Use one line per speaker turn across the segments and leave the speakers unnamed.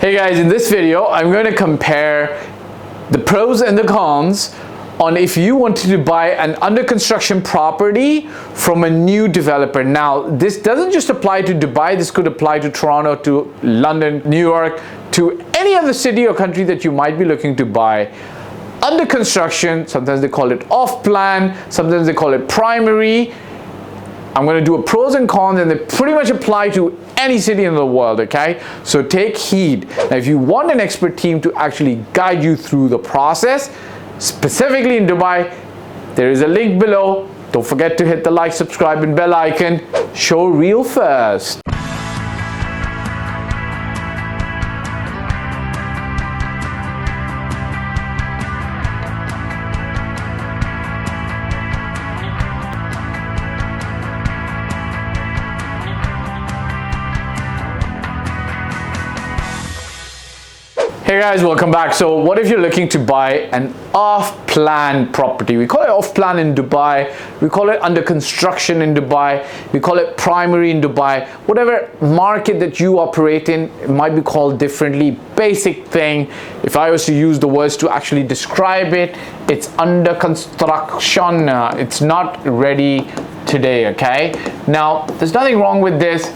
Hey guys, in this video I'm going to compare the pros and the cons on if you wanted to buy an under construction property from a new developer. Now this doesn't just apply to Dubai, this could apply to Toronto, to London, New York, to any other city or country that you might be looking to buy. Under construction, sometimes they call it off plan, sometimes they call it primary. I'm going to do a pros and cons, and they pretty much apply to any city in the world, okay? So take heed. Now, if you want an expert team to actually guide you through the process, specifically in Dubai, there is a link below. Don't forget to hit the like, subscribe, and bell icon. Show real first. Hey guys, welcome back. So what if you're looking to buy an off-plan property? We call it off-plan in Dubai, we call it under construction in Dubai, we call it primary in Dubai. Whatever market that you operate in, it might be called differently. Basic thing, if I was to use the words to actually describe it, it's under construction. It's not ready today, okay? Now, there's nothing wrong with this,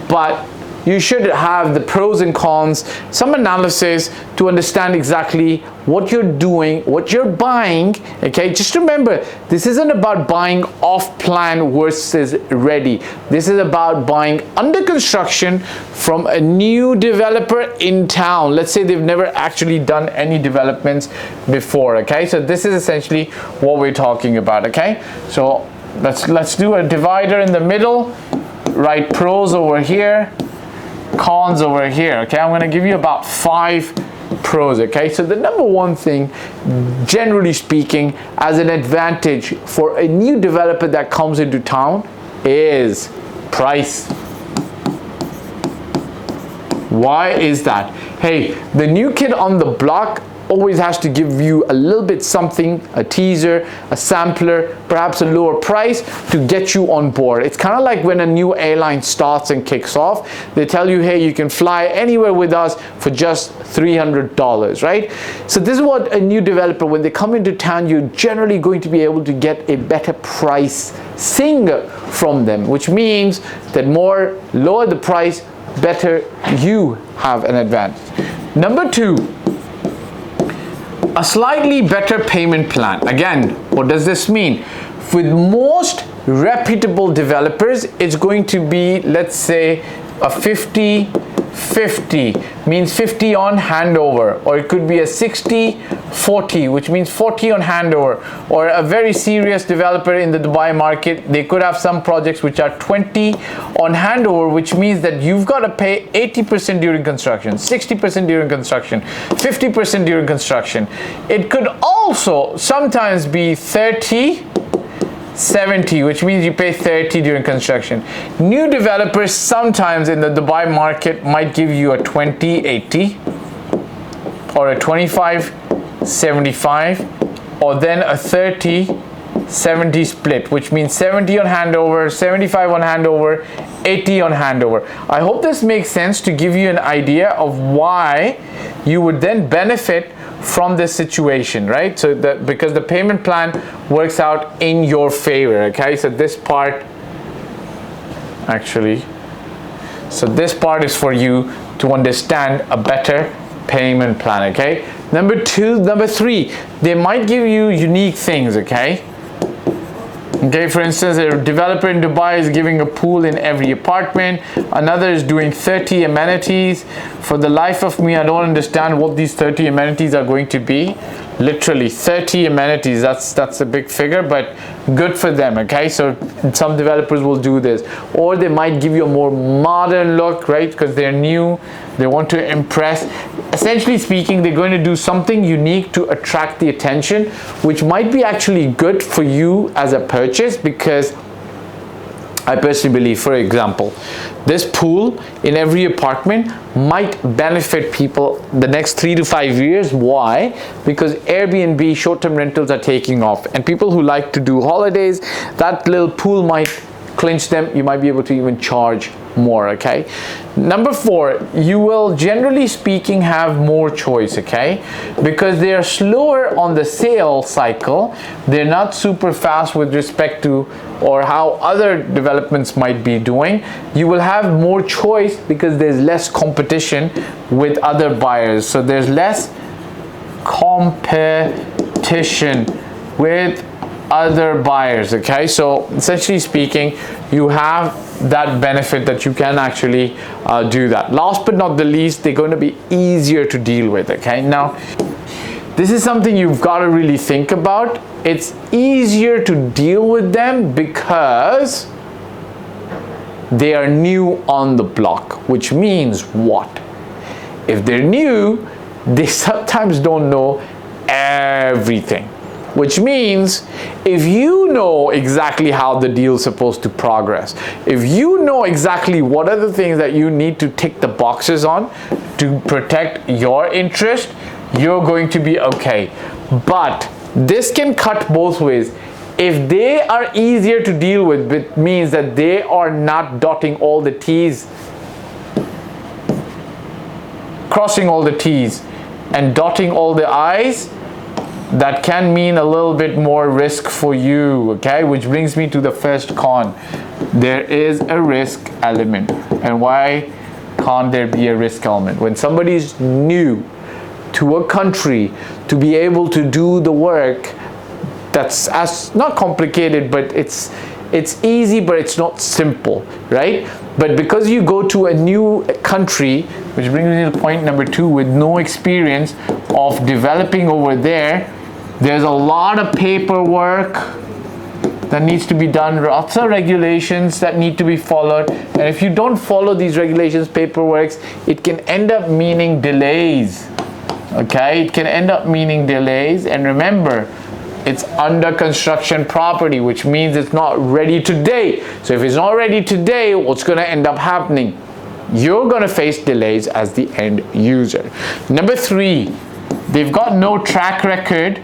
but you should have the pros and cons, some analysis to understand exactly what you're doing, what you're buying, okay? Just remember, this isn't about buying off-plan versus ready. This is about buying under construction from a new developer in town. Let's say they've never actually done any developments before, okay? So this is essentially what we're talking about, okay? So let's do a divider in the middle, write pros over here, cons over here, okay? I'm going to give you about 5 pros, okay? So the number one thing, generally speaking, as an advantage for a new developer that comes into town is price. Why is that? Hey, the new kid on the block always has to give you a little bit something, a teaser, a sampler, perhaps a lower price to get you on board. It's kind of like when a new airline starts and kicks off, they tell you, hey, you can fly anywhere with us for just $300, right? So this is what a new developer, when they come into town, you're generally going to be able to get a better pricing from them, which means that lower the price, better you have an advantage. Number 2, a slightly better payment plan. Again, what does this mean? With most reputable developers, it's going to be, let's say, a 50-50, means 50 on handover, or it could be a 60-40, which means 40 on handover. Or a very serious developer in the Dubai market, they could have some projects which are 20 on handover, which means that you've got to pay 80% during construction, 60% during construction, 50% during construction. It could also sometimes be 30-70, which means you pay 30 during construction. New developers sometimes in the Dubai market might give you a 20-80 or a 25-75 or then a 30-70 split, which means 70 on handover, 75 on handover, 80 on handover. I hope this makes sense to give you an idea of why you would then benefit from this situation, right? So that because the payment plan works out in your favor, okay? So this part is for you to understand a better payment plan, okay? Number 3, they might give you unique things, okay? Okay, for instance, a developer in Dubai is giving a pool in every apartment. Another is doing 30 amenities. For the life of me, I don't understand what these 30 amenities are going to be. Literally 30 amenities, that's a big figure, but good for them, okay? So some developers will do this. Or they might give you a more modern look, right? Because they're new, they want to impress. Essentially speaking, they're going to do something unique to attract the attention, which might be actually good for you as a purchase, because I personally believe, for example, this pool in every apartment might benefit people the next 3 to 5 years. Why? Because Airbnb short-term rentals are taking off, and people who like to do holidays, that little pool might clinch them. You might be able to even charge more, okay? Number 4, you will generally speaking have more choice, okay? Because they are slower on the sale cycle, they're not super fast with respect to or how other developments might be doing. You will have more choice because there's less competition with other buyers. So there's less competition with other buyers, okay? So essentially speaking, you have that benefit that you can actually do that. Last but not the least, they're going to be easier to deal with, okay? Now, this is something you've got to really think about. It's easier to deal with them because they are new on the block, which means what? If they're new, they sometimes don't know everything, which means if you know exactly how the deal is supposed to progress, if you know exactly what are the things that you need to tick the boxes on to protect your interest, you're going to be okay. But this can cut both ways. If they are easier to deal with, it means that they are not dotting all the T's, crossing all the T's, and dotting all the I's. That can mean a little bit more risk for you, okay? Which brings me to the first con. There is a risk element. And why can't there be a risk element? When somebody's new to a country, to be able to do the work that's as not complicated, but it's easy, but it's not simple, right? But because you go to a new country, which brings me to point number 2, with no experience of developing over there, there's a lot of paperwork that needs to be done, lots of regulations that need to be followed. And if you don't follow these regulations, paperwork, it can end up meaning delays. Okay, it can end up meaning delays. And remember, it's under construction property, which means it's not ready today. So if it's not ready today, what's going to end up happening? You're going to face delays as the end user. Number 3, they've got no track record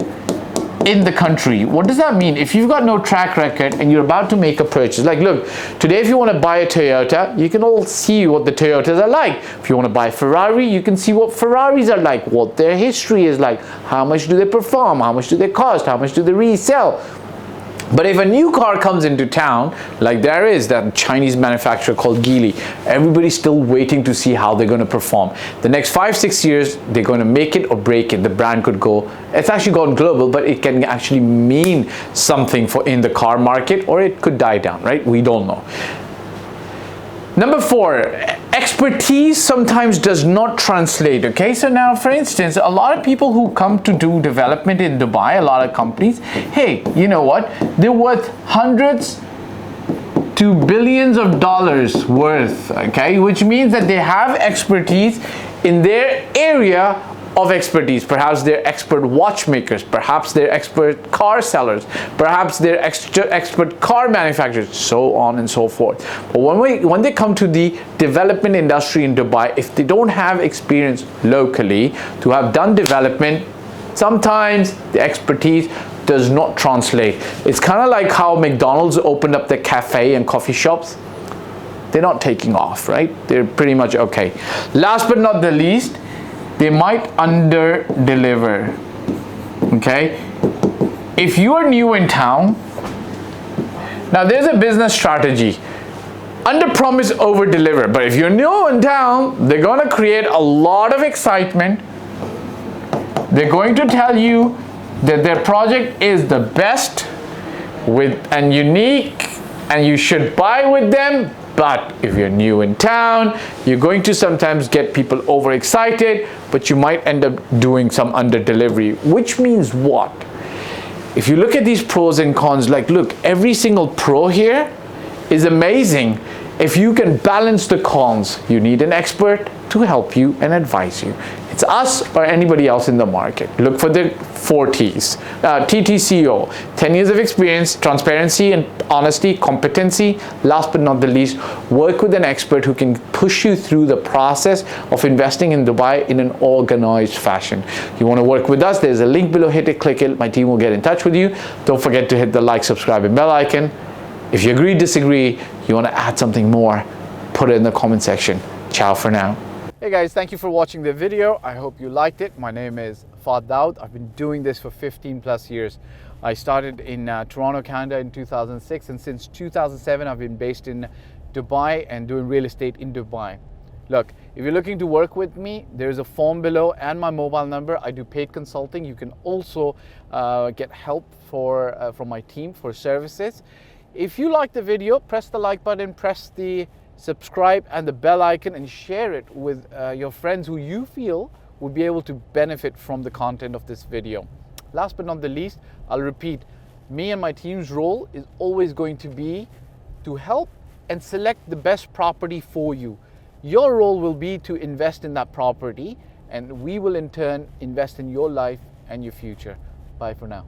in the country. What does that mean? If you've got no track record and you're about to make a purchase, like look, today if you want to buy a Toyota, you can all see what the Toyotas are like. If you want to buy a Ferrari, you can see what Ferraris are like, what their history is like, how much do they perform, how much do they cost, how much do they resell. But if a new car comes into town, like there is that Chinese manufacturer called Geely, everybody's still waiting to see how they're going to perform. The next 5-6 years, they're going to make it or break it. The brand could go, it's actually gone global, but it can actually mean something for in the car market, or it could die down, right? We don't know. Number 4, expertise sometimes does not translate, okay? So now, for instance, a lot of people who come to do development in Dubai, a lot of companies, hey, you know what? They're worth hundreds to billions of dollars worth, okay? Which means that they have expertise in their area of expertise. Perhaps they're expert watchmakers, perhaps they're expert car sellers, perhaps they're expert car manufacturers, so on and so forth. But when they come to the development industry in Dubai, if they don't have experience locally to have done development, sometimes the expertise does not translate. It's kind of like how McDonald's opened up their cafe and coffee shops. They're not taking off, right? They're pretty much okay. Last but not the least, they might under deliver, okay? If you are new in town, now there's a business strategy, under promise, over deliver. But if you're new in town, they're going to create a lot of excitement. They're going to tell you that their project is the best and unique and you should buy with them. But if you're new in town, you're going to sometimes get people overexcited, but you might end up doing some under delivery, which means what? If you look at these pros and cons, like look, every single pro here is amazing. If you can balance the cons, you need an expert to help you and advise you. It's us or anybody else in the market. Look for the 4 T's. TTCO, 10 years of experience, transparency and honesty, competency. Last but not the least, work with an expert who can push you through the process of investing in Dubai in an organized fashion. You want to work with us, there's a link below, hit it, click it, my team will get in touch with you. Don't forget to hit the like, subscribe and bell icon. If you agree, disagree, you want to add something more, put it in the comment section. Ciao for now. Hey guys, thank you for watching the video. I hope you liked it. My name is Fahd Dawood. I've been doing this for 15 plus years. I started in Toronto, Canada in 2006, and since 2007 I've been based in Dubai and doing real estate in Dubai. Look, if you're looking to work with me, there's a form below and my mobile number. I do paid consulting. You can also get help from my team for services. If you like the video, press the like button, press the subscribe and the bell icon, and share it with your friends who you feel would be able to benefit from the content of this video. Last but not the least, I'll repeat, me and my team's role is always going to be to help and select the best property for you. Your role will be to invest in that property, and we will in turn invest in your life and your future. Bye for now.